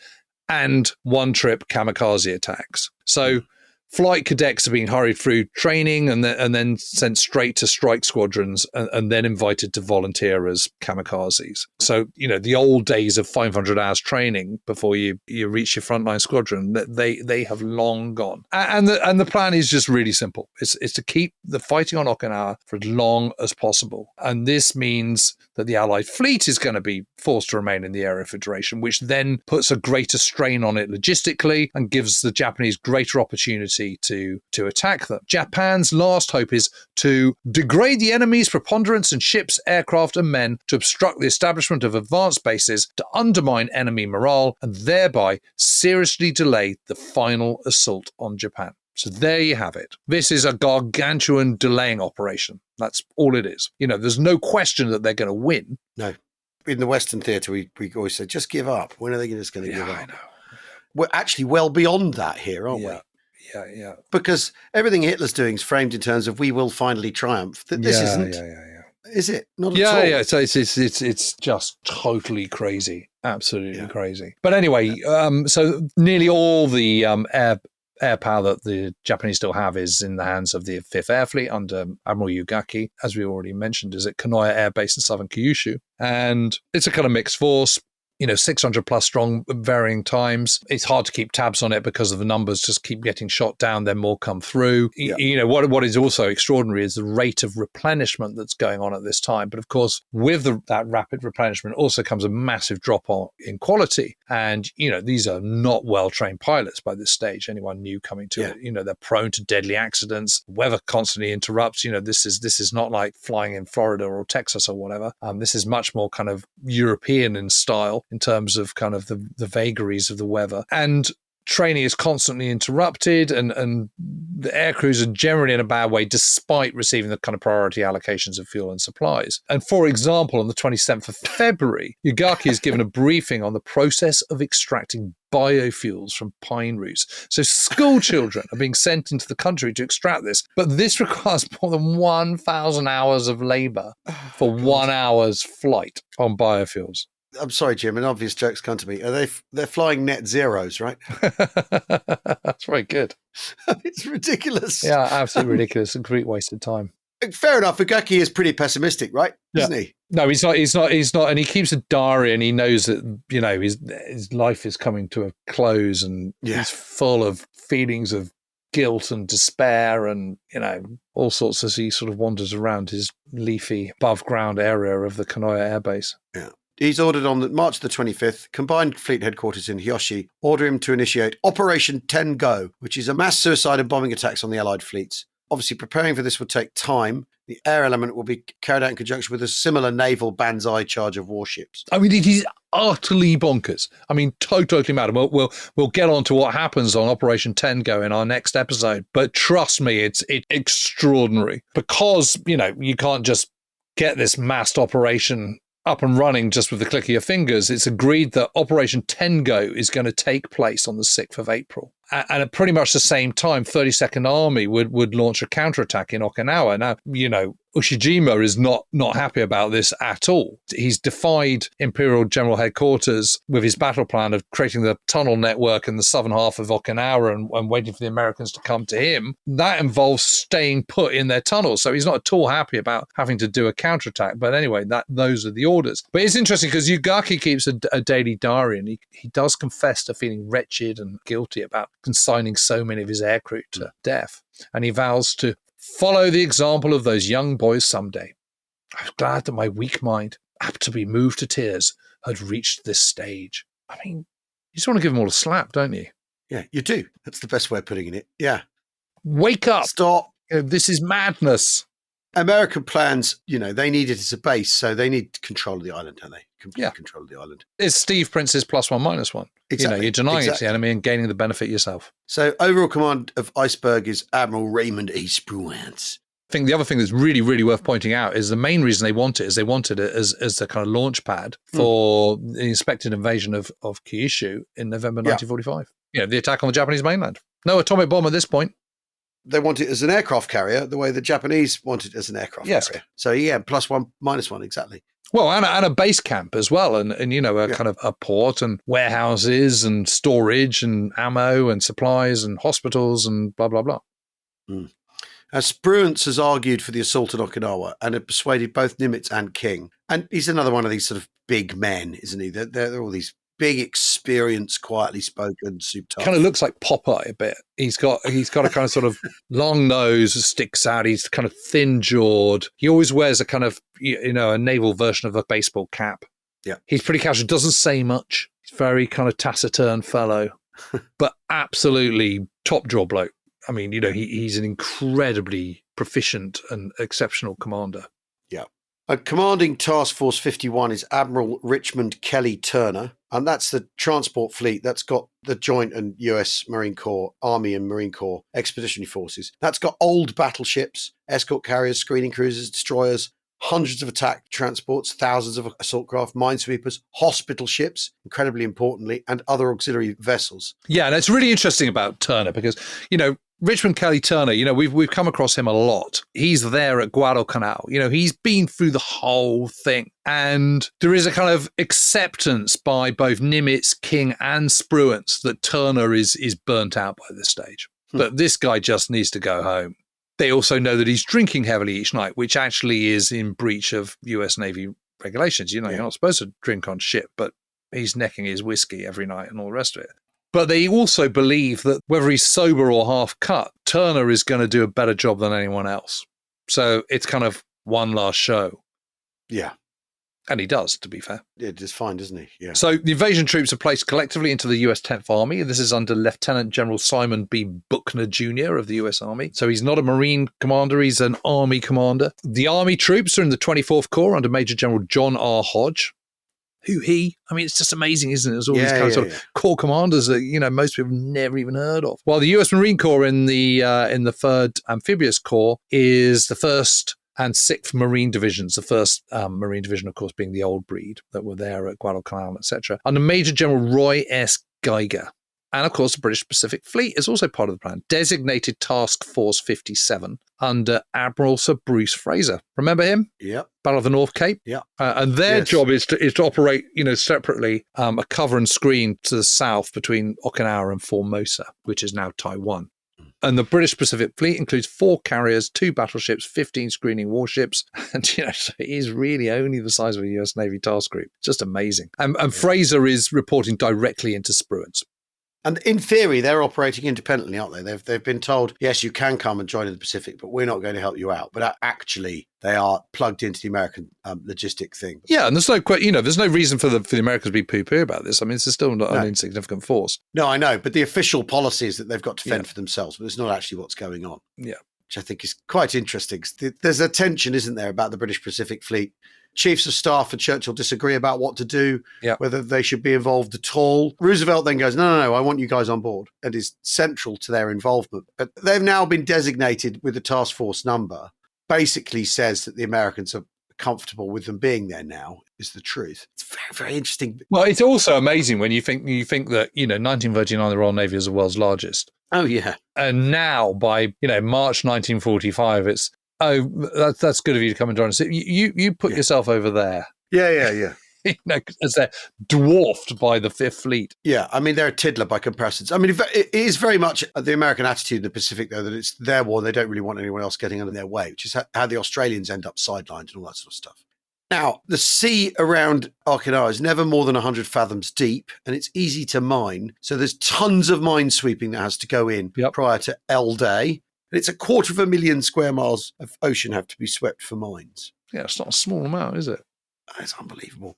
and one-trip kamikaze attacks. So flight cadets are being hurried through training and then sent straight to strike squadrons and then invited to volunteer as kamikazes. So, you know, the old days of 500 hours training before you reach your frontline squadron, they have long gone. And the plan is just really simple. It's to keep the fighting on Okinawa for as long as possible. And this means that the Allied fleet is going to be forced to remain in the area of Federation, which then puts a greater strain on it logistically and gives the Japanese greater opportunity to attack them. Japan's last hope is to degrade the enemy's preponderance in ships, aircraft and men, to obstruct the establishment of advanced bases, to undermine enemy morale, and thereby seriously delay the final assault on Japan. So there you have it. This is a gargantuan delaying operation. That's all it is. You know, there's no question that they're going to win. No. In the Western theatre, we always say, just give up. When are they just going to give up? I know. We're actually well beyond that here, aren't we? Yeah. Because everything Hitler's doing is framed in terms of we will finally triumph. This isn't. Is it? Not at all. Yeah. So it's just totally crazy. Absolutely crazy. But anyway, so nearly all the air power that the Japanese still have is in the hands of the 5th Air Fleet under Admiral Yugaki, as we already mentioned, is at Kanoya Air Base in southern Kyushu. And it's a kind of mixed force. 600 plus strong, varying times. It's hard to keep tabs on it because of the numbers just keep getting shot down, then more come through. Yeah. What is also extraordinary is the rate of replenishment that's going on at this time. But of course, with that rapid replenishment also comes a massive drop in quality. And, these are not well-trained pilots by this stage. Anyone new coming to it, they're prone to deadly accidents. Weather constantly interrupts. This is not like flying in Florida or Texas or whatever. This is much more kind of European in style, in terms of kind of the vagaries of the weather. And training is constantly interrupted, and the air crews are generally in a bad way despite receiving the kind of priority allocations of fuel and supplies. And for example, on the 27th of February, Yugaki is given a briefing on the process of extracting biofuels from pine roots. So school children are being sent into the country to extract this, but this requires more than 1,000 hours of labor for 1 hour's flight on biofuels. I'm sorry, Jim, an obvious joke's come to me. They're flying net zeros, right? That's very good. It's ridiculous. Yeah, absolutely ridiculous. A complete waste of time. Fair enough. Yugaki is pretty pessimistic, right? Yeah. Isn't he? No, he's not. And he keeps a diary, and he knows that, his life is coming to a close, and he's full of feelings of guilt and despair and, all sorts as he sort of wanders around his leafy above ground area of the Kanoya Air Base. Yeah. He's ordered on March the 25th, Combined Fleet Headquarters in Hyoshi order him to initiate Operation 10 Go, which is a mass suicide and bombing attacks on the Allied fleets. obviously preparing for this will take time. The air element will be carried out in conjunction with a similar naval banzai charge of warships. I mean, it is utterly bonkers. I mean, totally mad. We'll get on to what happens on Operation Tengo in our next episode. But trust me, it's extraordinary because, you can't just get this massed operation up and running just with the click of your fingers. It's agreed that Operation Tengo is going to take place on the 6th of April. And at pretty much the same time, 32nd Army would launch a counterattack in Okinawa. Now, Ushijima is not happy about this at all. He's defied Imperial General Headquarters with his battle plan of creating the tunnel network in the southern half of Okinawa and waiting for the Americans to come to him. That involves staying put in their tunnels. So he's not at all happy about having to do a counterattack. But anyway, those are the orders. But it's interesting because Yugaki keeps a daily diary, and he does confess to feeling wretched and guilty about consigning so many of his aircrew to death. And he vows to follow the example of those young boys someday. I was glad that my weak mind, apt to be moved to tears, had reached this stage. I mean, you just want to give them all a slap, don't you? Yeah, you do. That's the best way of putting it. Yeah. Wake up. Stop. This is madness. American plans, they need it as a base, so they need control of the island, don't they? Complete control of the island. It's Steve Prince's +1, -1. Exactly. You're denying it to the enemy and gaining the benefit yourself. So overall command of Iceberg is Admiral Raymond A. Spruance. I think the other thing that's really, really worth pointing out is the main reason they want it is they wanted it as the kind of launch pad for the expected invasion of Kyushu in November 1945. The attack on the Japanese mainland. No atomic bomb at this point. They want it as an aircraft carrier, the way the Japanese want it as an aircraft carrier. So +1, -1, exactly. Well, and a base camp as well, and kind of a port and warehouses and storage and ammo and supplies and hospitals and blah, blah, blah. Spruance has argued for the assault on Okinawa and had persuaded both Nimitz and King. And he's another one of these sort of big men, isn't he? They're all these big, experienced, quietly spoken, super tough. Kind of looks like Popeye a bit. He's got a kind of sort of long nose that sticks out. He's kind of thin-jawed. He always wears a kind of, a naval version of a baseball cap. Yeah. He's pretty casual. Doesn't say much. He's very kind of taciturn fellow, but absolutely top draw bloke. I mean, he's an incredibly proficient and exceptional commander. Yeah. Commanding Task Force 51 is Admiral Richmond Kelly Turner, and that's the transport fleet that's got the Joint and US Marine Corps, Army and Marine Corps expeditionary forces. That's got old battleships, escort carriers, screening cruisers, destroyers, hundreds of attack transports, thousands of assault craft, minesweepers, hospital ships, incredibly importantly, and other auxiliary vessels. Yeah, and it's really interesting about Turner because, Richmond Kelly Turner, we've come across him a lot. He's there at Guadalcanal. He's been through the whole thing. And there is a kind of acceptance by both Nimitz, King, and Spruance that Turner is burnt out by this stage. That this guy just needs to go home. They also know that he's drinking heavily each night, which actually is in breach of US Navy regulations. You're not supposed to drink on ship, but he's necking his whiskey every night and all the rest of it. But they also believe that whether he's sober or half cut, Turner is going to do a better job than anyone else. So it's kind of one last show. Yeah. And he does, to be fair. Yeah, it's fine, doesn't he? Yeah. So the invasion troops are placed collectively into the US 10th Army. This is under Lieutenant General Simon B. Buckner Jr. of the US Army. So he's not a Marine commander, he's an Army commander. The Army troops are in the 24th Corps under Major General John R. Hodge. It's just amazing, isn't it? There's all these kind of corps commanders that, most people never even heard of. While the US Marine Corps in the 3rd Amphibious Corps is the 1st and 6th Marine Divisions, the 1st Marine Division, of course, being the old breed that were there at Guadalcanal, etc., under Major General Roy S. Geiger. And, of course, the British Pacific Fleet is also part of the plan, designated Task Force 57 under Admiral Sir Bruce Fraser. Remember him? Yep. Battle of the North Cape? Yeah. And their job is to operate, separately, a cover and screen to the south between Okinawa and Formosa, which is now Taiwan. And the British Pacific Fleet includes 4 carriers, 2 battleships, 15 screening warships. And, so it is really only the size of a US Navy task group. Just amazing. And Fraser is reporting directly into Spruance. And in theory, they're operating independently, aren't they? They've been told, yes, you can come and join in the Pacific, but we're not going to help you out. But actually, they are plugged into the American logistic thing. Yeah, and there's no reason for the Americans to be poo-poo about this. I mean, it's still not an insignificant force. No, I know, but the official policy is that they've got to fend for themselves, but it's not actually what's going on. Yeah. which I think is quite interesting. There's a tension, isn't there, about the British Pacific Fleet. Chiefs of staff and Churchill disagree about what to do, whether they should be involved at all. Roosevelt then goes, no, I want you guys on board, and is central to their involvement. But they've now been designated with the task force number, basically says that the Americans are comfortable with them being there now, is the truth. It's very, very interesting. Well, it's also amazing when you think that, 1939, the Royal Navy is the world's largest. Oh, yeah. And now by, March 1945, it's, that's good of you to come and join us. You put yourself over there. Yeah. As they're dwarfed by the Fifth Fleet. Yeah, I mean, they're a tiddler by comparison. I mean, it is very much the American attitude in the Pacific, though, that it's their war. They don't really want anyone else getting under their way, which is how the Australians end up sidelined and all that sort of stuff. Now, the sea around Okinawa is never more than 100 fathoms deep, and it's easy to mine. So there's tons of mine sweeping that has to go in prior to L-Day. And it's 250,000 square miles of ocean have to be swept for mines. Yeah, it's not a small amount, is it? It's unbelievable.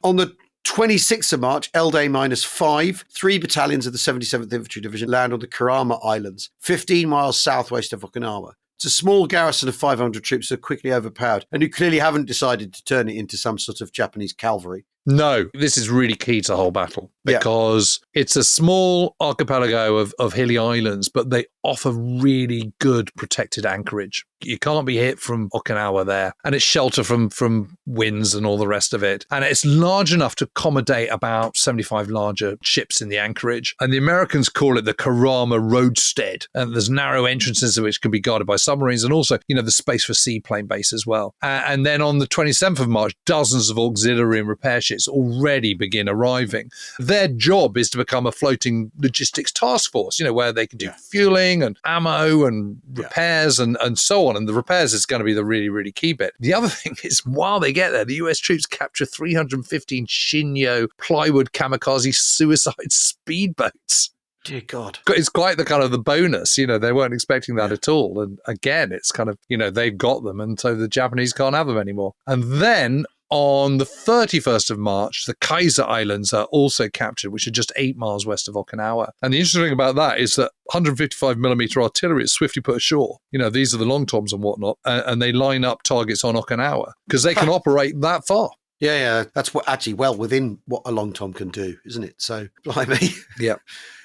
On the 26th of March, L-Day -5, 3 battalions of the 77th Infantry Division land on the Kurama Islands, 15 miles southwest of Okinawa. It's a small garrison of 500 troops who are quickly overpowered and who clearly haven't decided to turn it into some sort of Japanese cavalry. No, this is really key to the whole battle because it's a small archipelago of hilly islands, but they offer really good protected anchorage. You can't be hit from Okinawa there, and it's shelter from winds and all the rest of it. And it's large enough to accommodate about 75 larger ships in the anchorage. And the Americans call it the Kurama Roadstead. And there's narrow entrances which can be guarded by submarines and also, the space for seaplane base as well. And then on the 27th of March, dozens of auxiliary and repair ships already begin arriving. Their job is to become a floating logistics task force, where they can do fueling and ammo and repairs and so on. And the repairs is going to be the really, really key bit. The other thing is, while they get there, the US troops capture 315 Shinyo plywood kamikaze suicide speedboats. Dear God. It's quite the kind of the bonus, they weren't expecting that at all. And again, it's kind of, they've got them. And so the Japanese can't have them anymore. And then on the 31st of March, the Kaiser Islands are also captured, which are just 8 miles west of Okinawa. And the interesting thing about that is that 155mm artillery is swiftly put ashore. These are the long toms and whatnot, and they line up targets on Okinawa because they can operate that far. Yeah, that's actually well within what a long tom can do, isn't it? So, blimey. Yeah.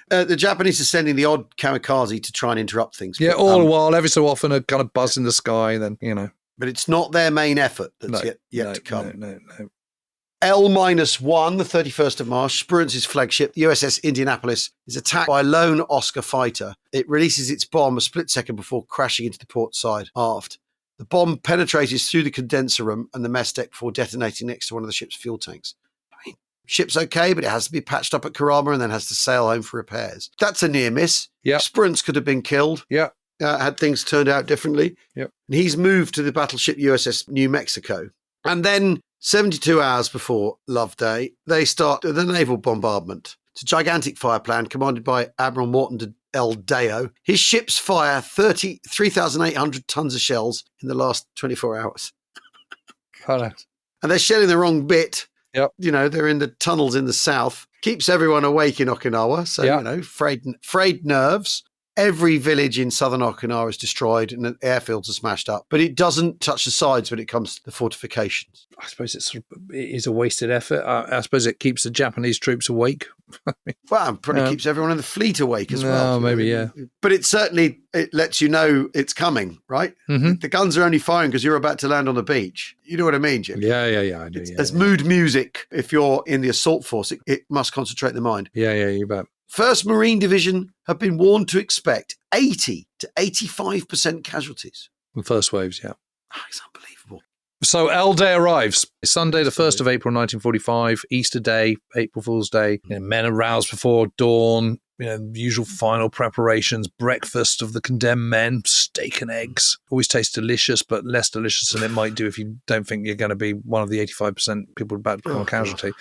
The Japanese are sending the odd kamikaze to try and interrupt things. Yeah, all the while, every so often, a kind of buzz in the sky, then, But it's not their main effort that's yet to come. No. L-1, the 31st of March, Spruance's flagship, the USS Indianapolis, is attacked by a lone Oscar fighter. It releases its bomb a split second before crashing into the port side aft. The bomb penetrates through the condenser room and the mess deck before detonating next to one of the ship's fuel tanks. Ship's okay, but it has to be patched up at Kurama and then has to sail home for repairs. That's a near miss. Yeah. Spruance could have been killed. Yeah. Had things turned out differently. Yep. And he's moved to the battleship USS New Mexico. And then 72 hours before Love Day, they start the naval bombardment. It's a gigantic fire plan commanded by Admiral Morton L. Deo. His ships fire 3,800 tons of shells in the last 24 hours. And they're shelling the wrong bit. Yep. They're in the tunnels in the south. Keeps everyone awake in Okinawa. So, frayed nerves. Every village in southern Okinawa is destroyed and the airfields are smashed up. But it doesn't touch the sides when it comes to the fortifications. I suppose it is a wasted effort. I suppose it keeps the Japanese troops awake. Well, it probably keeps everyone in the fleet awake as well. Oh, maybe, yeah. But it lets you know it's coming, right? Mm-hmm. The guns are only firing because you're about to land on the beach. You know what I mean, Jim? Yeah, I do. As mood music, if you're in the assault force, it must concentrate the mind. Yeah, you bet. 1st Marine Division have been warned to expect 80 to 85% casualties. The first waves, yeah. It's unbelievable. So L-Day arrives. Sunday, the 1st of April, 1945, Easter Day, April Fool's Day. Men are roused before dawn. Usual final preparations, breakfast of the condemned men, steak and eggs. Always tastes delicious, but less delicious than it might do if you don't think you're going to be one of the 85% people about to become a casualty.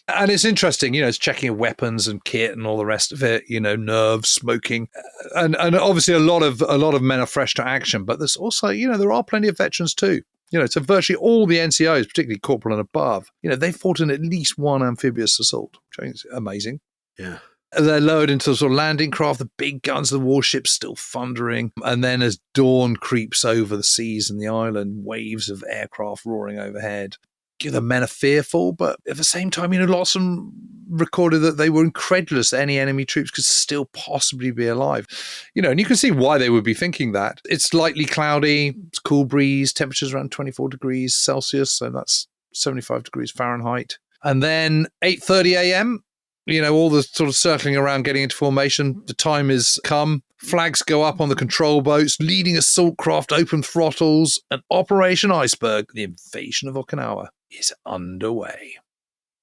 And it's interesting, it's checking of weapons and kit and all the rest of it, nerves, smoking. And obviously a lot of men are fresh to action, but there's also, there are plenty of veterans too. So virtually all the NCOs, particularly corporal and above, they fought in at least one amphibious assault, which I think is amazing. Yeah. They're lowered into sort of landing craft, the big guns, the warships still thundering. And then as dawn creeps over the seas and the island, waves of aircraft roaring overhead. The men are fearful, but at the same time, lots of them recorded that they were incredulous that any enemy troops could still possibly be alive. And you can see why they would be thinking that. It's lightly cloudy, it's cool breeze, temperatures around 24 degrees Celsius, so that's 75 degrees Fahrenheit. And then 8:30 a.m., all the sort of circling around, getting into formation. The time has come. Flags go up on the control boats, leading assault craft, open throttles, and Operation Iceberg, the invasion of Okinawa, is underway.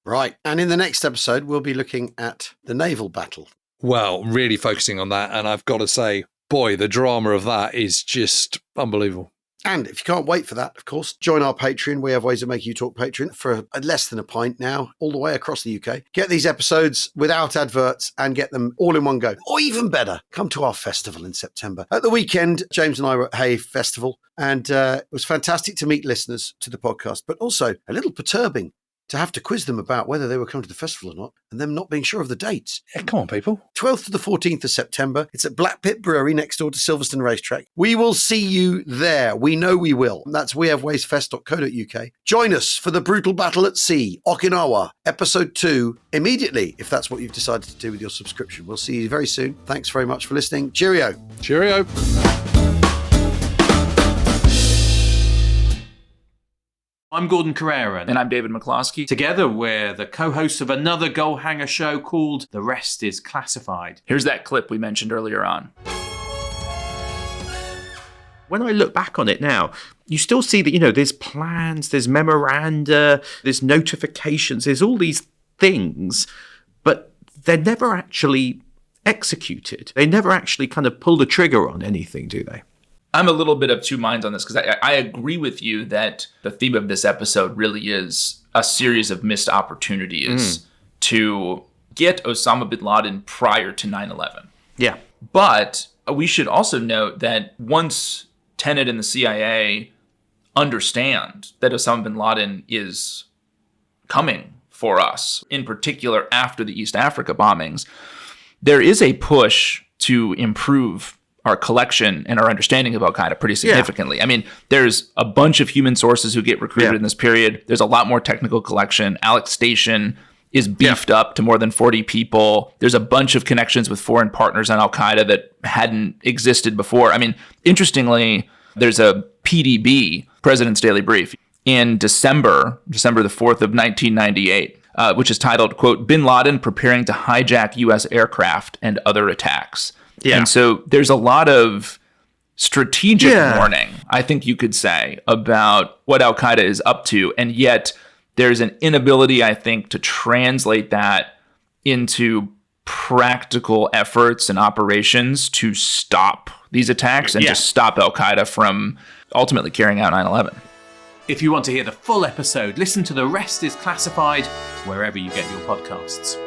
Right. And in the next episode, we'll be looking at the naval battle. Well, really focusing on that. And I've got to say, boy, the drama of that is just unbelievable. And if you can't wait for that, of course, join our Patreon. We have ways of making you talk Patreon for less than a pint now, all the way across the UK. Get these episodes without adverts and get them all in one go. Or even better, come to our festival in September. At the weekend, James and I were at Hay Festival, and it was fantastic to meet listeners to the podcast, but also a little perturbing to have to quiz them about whether they were coming to the festival or not, and them not being sure of the dates. Yeah, come on, people. 12th to the 14th of September. It's at Black Pit Brewery next door to Silverstone Racetrack. We will see you there. We know we will. That's wehavewayesfest.co.uk. Join us for the brutal battle at sea, Okinawa, episode 2, immediately, if that's what you've decided to do with your subscription. We'll see you very soon. Thanks very much for listening. Cheerio. Cheerio. I'm Gordon Carrera. And I'm David McCloskey. Together, we're the co-hosts of another Goalhanger show called The Rest is Classified. Here's that clip we mentioned earlier on. When I look back on it now, you still see that, there's plans, there's memoranda, there's notifications, there's all these things, but they're never actually executed. They never actually kind of pull the trigger on anything, do they? I'm a little bit of two minds on this because I agree with you that the theme of this episode really is a series of missed opportunities to get Osama bin Laden prior to 9/11. Yeah. But we should also note that once Tenet and the CIA understand that Osama bin Laden is coming for us, in particular after the East Africa bombings, there is a push to improve our collection and our understanding of Al-Qaeda pretty significantly. Yeah. I mean, there's a bunch of human sources who get recruited in this period. There's a lot more technical collection. Alex Station is beefed up to more than 40 people. There's a bunch of connections with foreign partners on Al-Qaeda that hadn't existed before. I mean, interestingly, there's a PDB, President's Daily Brief, in December the 4th of 1998, which is titled, quote, Bin Laden preparing to hijack U.S. aircraft and other attacks. Yeah. And so there's a lot of strategic warning, I think you could say, about what Al-Qaeda is up to. And yet there's an inability, I think, to translate that into practical efforts and operations to stop these attacks and to stop Al-Qaeda from ultimately carrying out 9/11. If you want to hear the full episode, listen to The Rest is Classified wherever you get your podcasts.